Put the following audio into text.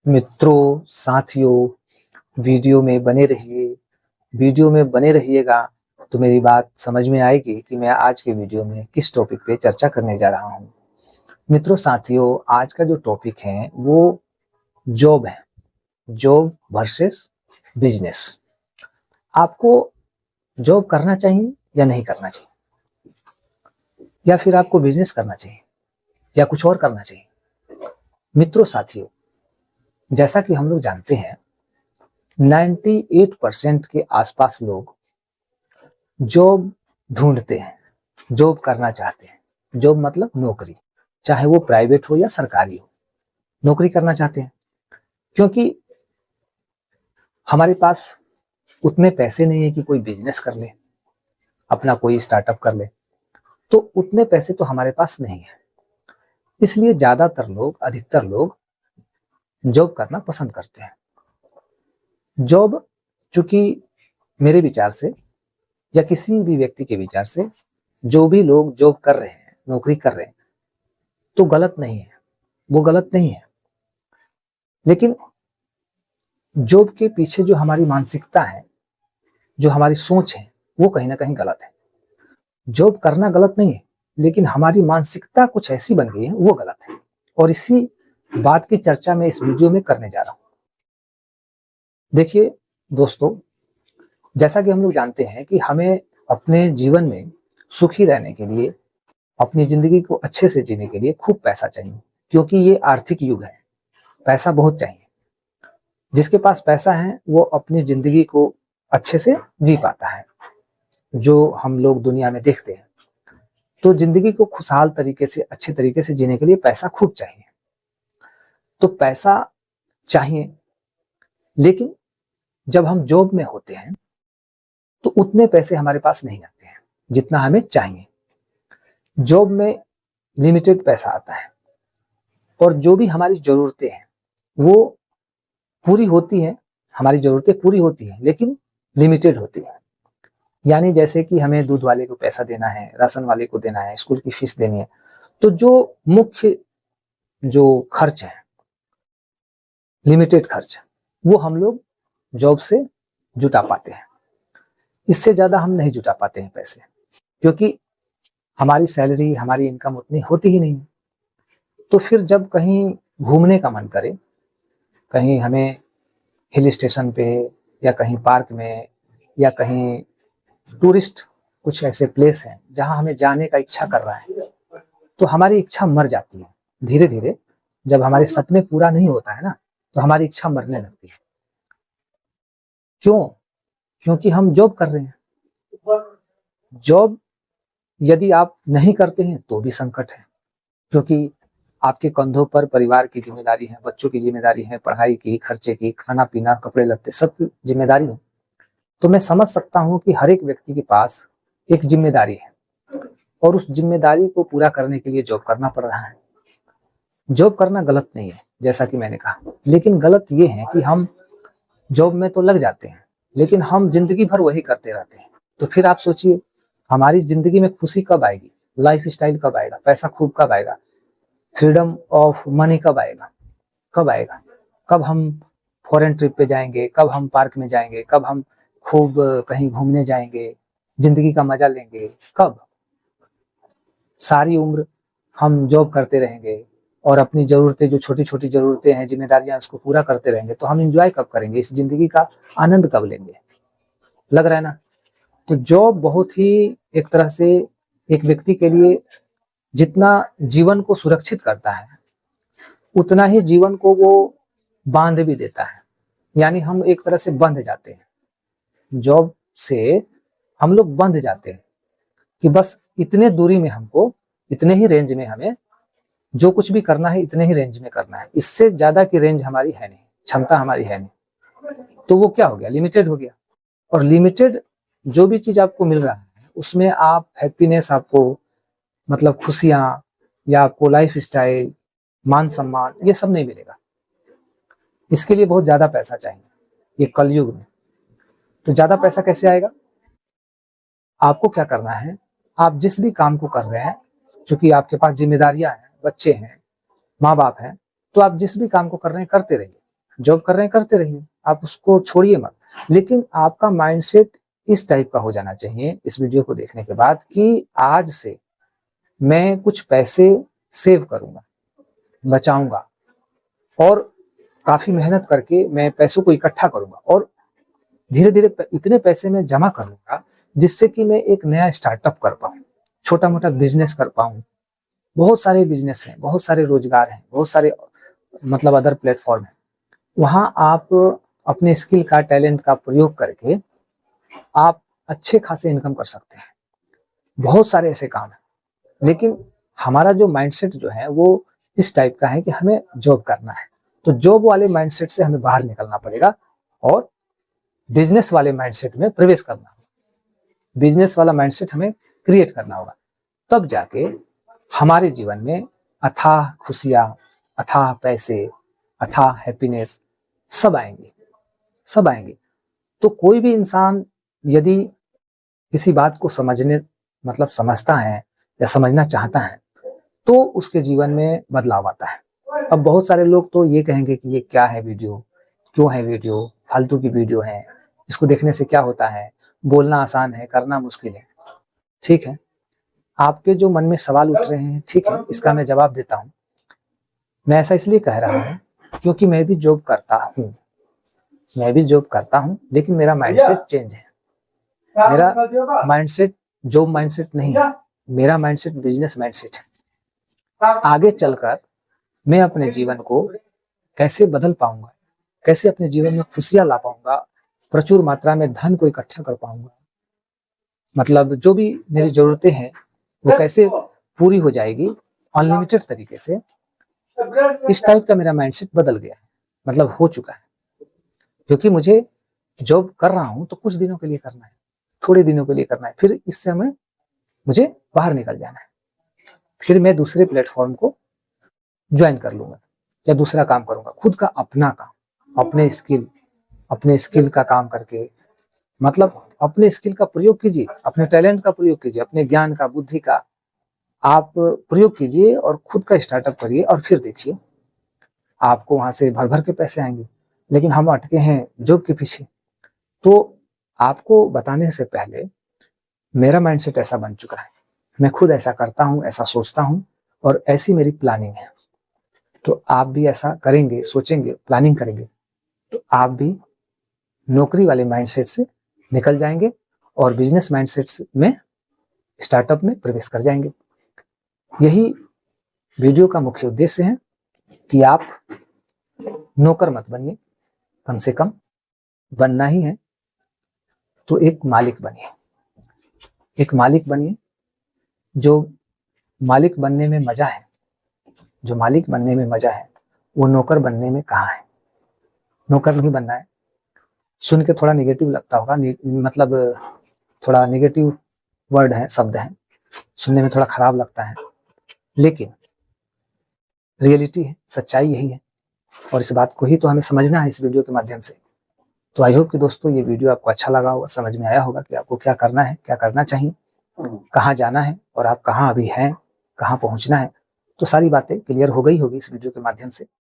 मित्रों, साथियों, वीडियो में बने रहिए। वीडियो में बने रहिएगा तो मेरी बात समझ में आएगी कि मैं आज के वीडियो में किस टॉपिक पे चर्चा करने जा रहा हूँ। मित्रों, साथियों, आज का जो टॉपिक है वो जॉब है। Job versus business. आपको जॉब करना चाहिए या नहीं करना चाहिए, या फिर आपको बिजनेस करना चाहिए या कुछ और करना चाहिए। मित्रों, साथियों, जैसा कि हम लोग जानते हैं 98% के आसपास लोग जॉब ढूंढते हैं, जॉब करना चाहते हैं। जॉब मतलब नौकरी, चाहे वो प्राइवेट हो या सरकारी हो, नौकरी करना चाहते हैं। क्योंकि हमारे पास उतने पैसे नहीं है कि कोई बिजनेस कर ले, अपना कोई स्टार्टअप कर ले, तो उतने पैसे तो हमारे पास नहीं है। इसलिए ज्यादातर लोग, अधिकतर लोग जॉब करना पसंद करते हैं। जॉब, चूंकि मेरे विचार से या किसी भी व्यक्ति के विचार से, जो भी लोग जॉब कर रहे हैं, नौकरी कर रहे हैं, तो गलत नहीं है, वो गलत नहीं है। लेकिन जॉब के पीछे जो हमारी मानसिकता है, जो हमारी सोच है, वो कहीं ना कहीं गलत है। जॉब करना गलत नहीं है, लेकिन हमारी मानसिकता कुछ ऐसी बन गई है, वो गलत है। और इसी बात की चर्चा मैं इस वीडियो में करने जा रहा हूं। देखिए दोस्तों, जैसा कि हम लोग जानते हैं कि हमें अपने जीवन में सुखी रहने के लिए, अपनी जिंदगी को अच्छे से जीने के लिए खूब पैसा चाहिए। क्योंकि ये आर्थिक युग है, पैसा बहुत चाहिए। जिसके पास पैसा है वो अपनी जिंदगी को अच्छे से जी पाता है। जो हम लोग दुनिया में देखते हैं, तो जिंदगी को खुशहाल तरीके से, अच्छे तरीके से जीने के लिए पैसा खूब चाहिए। तो पैसा चाहिए, लेकिन जब हम जॉब में होते हैं तो उतने पैसे हमारे पास नहीं आते हैं जितना हमें चाहिए। जॉब में लिमिटेड पैसा आता है, और जो भी हमारी जरूरतें हैं वो पूरी होती हैं। हमारी जरूरतें पूरी होती हैं, लेकिन लिमिटेड होती है। यानी जैसे कि हमें दूध वाले को पैसा देना है, राशन वाले को देना है, स्कूल की फीस देनी है, तो जो मुख्य जो खर्च है, लिमिटेड खर्च, वो हम लोग जॉब से जुटा पाते हैं। इससे ज्यादा हम नहीं जुटा पाते हैं पैसे, क्योंकि हमारी सैलरी, हमारी इनकम उतनी होती ही नहीं। तो फिर जब कहीं घूमने का मन करे, कहीं हमें हिल स्टेशन पे या कहीं पार्क में या कहीं टूरिस्ट कुछ ऐसे प्लेस हैं जहां हमें जाने का इच्छा कर रहा है, तो हमारी इच्छा मर जाती है धीरे धीरे। जब हमारे सपने पूरा नहीं होता है ना, तो हमारी इच्छा मरने लगती है। क्यों? क्योंकि हम जॉब कर रहे हैं। जॉब यदि आप नहीं करते हैं तो भी संकट है, क्योंकि आपके कंधों पर परिवार की जिम्मेदारी है, बच्चों की जिम्मेदारी है, पढ़ाई की, खर्चे की, खाना पीना, कपड़े लत्ते, सब की जिम्मेदारी है। तो मैं समझ सकता हूं कि हर एक व्यक्ति के पास एक जिम्मेदारी है, और उस जिम्मेदारी को पूरा करने के लिए जॉब करना पड़ रहा है। जॉब करना गलत नहीं है, जैसा कि मैंने कहा, लेकिन गलत ये है कि हम जॉब में तो लग जाते हैं, लेकिन हम जिंदगी भर वही करते रहते हैं। तो फिर आप सोचिए, हमारी जिंदगी में खुशी कब आएगी, लाइफ स्टाइल कब आएगा, पैसा खूब कब आएगा, फ्रीडम ऑफ मनी कब आएगा, कब आएगा? कब हम फॉरेन ट्रिप पे जाएंगे, कब हम पार्क में जाएंगे, कब हम खूब कहीं घूमने जाएंगे, जिंदगी का मजा लेंगे, कब? सारी उम्र हम जॉब करते रहेंगे और अपनी जरूरतें, जो छोटी छोटी जरूरतें हैं, जिम्मेदारियां, उसको पूरा करते रहेंगे, तो हम एंजॉय कब करेंगे, इस जिंदगी का आनंद कब लेंगे? लग रहा है ना? तो जॉब बहुत ही, एक तरह से, एक व्यक्ति के लिए जितना जीवन को सुरक्षित करता है, उतना ही जीवन को वो बांध भी देता है। यानी हम एक तरह से बंध जाते हैं, जॉब से हम लोग बंध जाते हैं कि बस इतने दूरी में हमको, इतने ही रेंज में हमें जो कुछ भी करना है, इतने ही रेंज में करना है। इससे ज्यादा की रेंज हमारी है नहीं, क्षमता हमारी है नहीं। तो वो क्या हो गया? लिमिटेड हो गया। और लिमिटेड जो भी चीज आपको मिल रहा है, उसमें आप हैप्पीनेस, आपको मतलब खुशियां, या आपको लाइफ स्टाइल, मान सम्मान, ये सब नहीं मिलेगा। इसके लिए बहुत ज्यादा पैसा चाहिए ये कलयुग में। तो ज्यादा पैसा कैसे आएगा? आपको क्या करना है, आप जिस भी काम को कर रहे हैं, चूंकि आपके पास जिम्मेदारियां हैं, बच्चे हैं, माँ बाप हैं, तो आप जिस भी काम को कर रहे हैं करते रहिए। जॉब कर रहे हैं करते रहिए, आप उसको छोड़िए मत, लेकिन आपका माइंडसेट इस टाइप का हो जाना चाहिए इस वीडियो को देखने के बाद कि आज से मैं कुछ पैसे सेव करूंगा, बचाऊंगा और काफी मेहनत करके मैं पैसों को इकट्ठा करूंगा और धीरे धीरे इतने पैसे में जमा कर लूंगा जिससे कि मैं एक नया स्टार्टअप कर पाऊं, छोटा मोटा बिजनेस कर पाऊं। बहुत सारे बिजनेस हैं, बहुत सारे रोजगार हैं, बहुत सारे मतलब अदर प्लेटफॉर्म है, वहां आप अपने स्किल का, टैलेंट का प्रयोग करके आप अच्छे खासे इनकम कर सकते हैं। बहुत सारे ऐसे काम हैं, लेकिन हमारा जो माइंडसेट जो है वो इस टाइप का है कि हमें जॉब करना है। तो जॉब वाले माइंडसेट से हमें बाहर निकलना पड़ेगा और बिजनेस वाले माइंडसेट में प्रवेश करना होगा, बिजनेस वाला माइंडसेट हमें क्रिएट करना होगा। तब जाके हमारे जीवन में अथाह खुशियां, अथाह पैसे, अथाह हैप्पीनेस सब आएंगे, सब आएंगे। तो कोई भी इंसान यदि किसी बात को समझने मतलब समझता है या समझना चाहता है तो उसके जीवन में बदलाव आता है। अब बहुत सारे लोग तो ये कहेंगे कि ये क्या है वीडियो, क्यों है वीडियो, फालतू की वीडियो है, इसको देखने से क्या होता है, बोलना आसान है करना मुश्किल है। ठीक है, आपके जो मन में सवाल उठ रहे हैं, ठीक है, इसका मैं जवाब देता हूँ। मैं ऐसा इसलिए कह रहा हूँ क्योंकि मैं भी जॉब करता हूँ, मैं भी जॉब करता हूँ, लेकिन मेरा माइंडसेट चेंज है। मेरा माइंडसेट जॉब माइंडसेट नहीं है, मेरा माइंडसेट बिजनेस माइंडसेट है। आगे चलकर मैं अपने जीवन को कैसे बदल पाऊंगा, कैसे अपने जीवन में खुशियां ला पाऊंगा, प्रचुर मात्रा में धन को इकट्ठा कर पाऊंगा, मतलब जो भी मेरी जरूरतें हैं वो कैसे पूरी हो जाएगी अनलिमिटेड तरीके से। इस टाइप का मेरा माइंडसेट बदल गया है, मतलब हो चुका है। क्योंकि मुझे जॉब कर रहा हूं तो कुछ दिनों के लिए करना है, थोड़े दिनों के लिए करना है, फिर इससे मुझे बाहर निकल जाना है, फिर मैं दूसरे प्लेटफॉर्म को ज्वाइन कर लूंगा या दूसरा काम करूंगा, खुद का अपना काम, अपने स्किल का काम करके, मतलब अपने स्किल का प्रयोग कीजिए, अपने टैलेंट का प्रयोग कीजिए, अपने ज्ञान का, बुद्धि का आप प्रयोग कीजिए और खुद का स्टार्टअप करिए और फिर देखिए आपको वहां से भर भर के पैसे आएंगे। लेकिन हम अटके हैं जॉब के पीछे। तो आपको बताने से पहले मेरा माइंडसेट ऐसा बन चुका है, मैं खुद ऐसा करता हूँ, ऐसा सोचता हूँ और ऐसी मेरी प्लानिंग है। तो आप भी ऐसा करेंगे, सोचेंगे, प्लानिंग करेंगे तो आप भी नौकरी वाले माइंडसेट से निकल जाएंगे और बिजनेस माइंडसेट में, स्टार्टअप में प्रवेश कर जाएंगे। यही वीडियो का मुख्य उद्देश्य है कि आप नौकर मत बनिए, कम से कम बनना ही है तो एक मालिक बनिए, एक मालिक बनिए। जो मालिक बनने में मजा है, जो मालिक बनने में मजा है वो नौकर बनने में कहाँ है। नौकर नहीं बनना है। सुन के थोड़ा नेगेटिव लगता होगा, मतलब थोड़ा नेगेटिव वर्ड है, शब्द है, सुनने में थोड़ा खराब लगता है, लेकिन रियलिटी है, सच्चाई यही है और इस बात को ही तो हमें समझना है इस वीडियो के माध्यम से। तो आई होप कि दोस्तों ये वीडियो आपको अच्छा लगा होगा, समझ में आया होगा कि आपको क्या करना है, क्या करना चाहिए, कहाँ जाना है और आप कहाँ अभी हैं, कहाँ पहुंचना है। तो सारी बातें क्लियर हो गई होगी इस वीडियो के माध्यम से।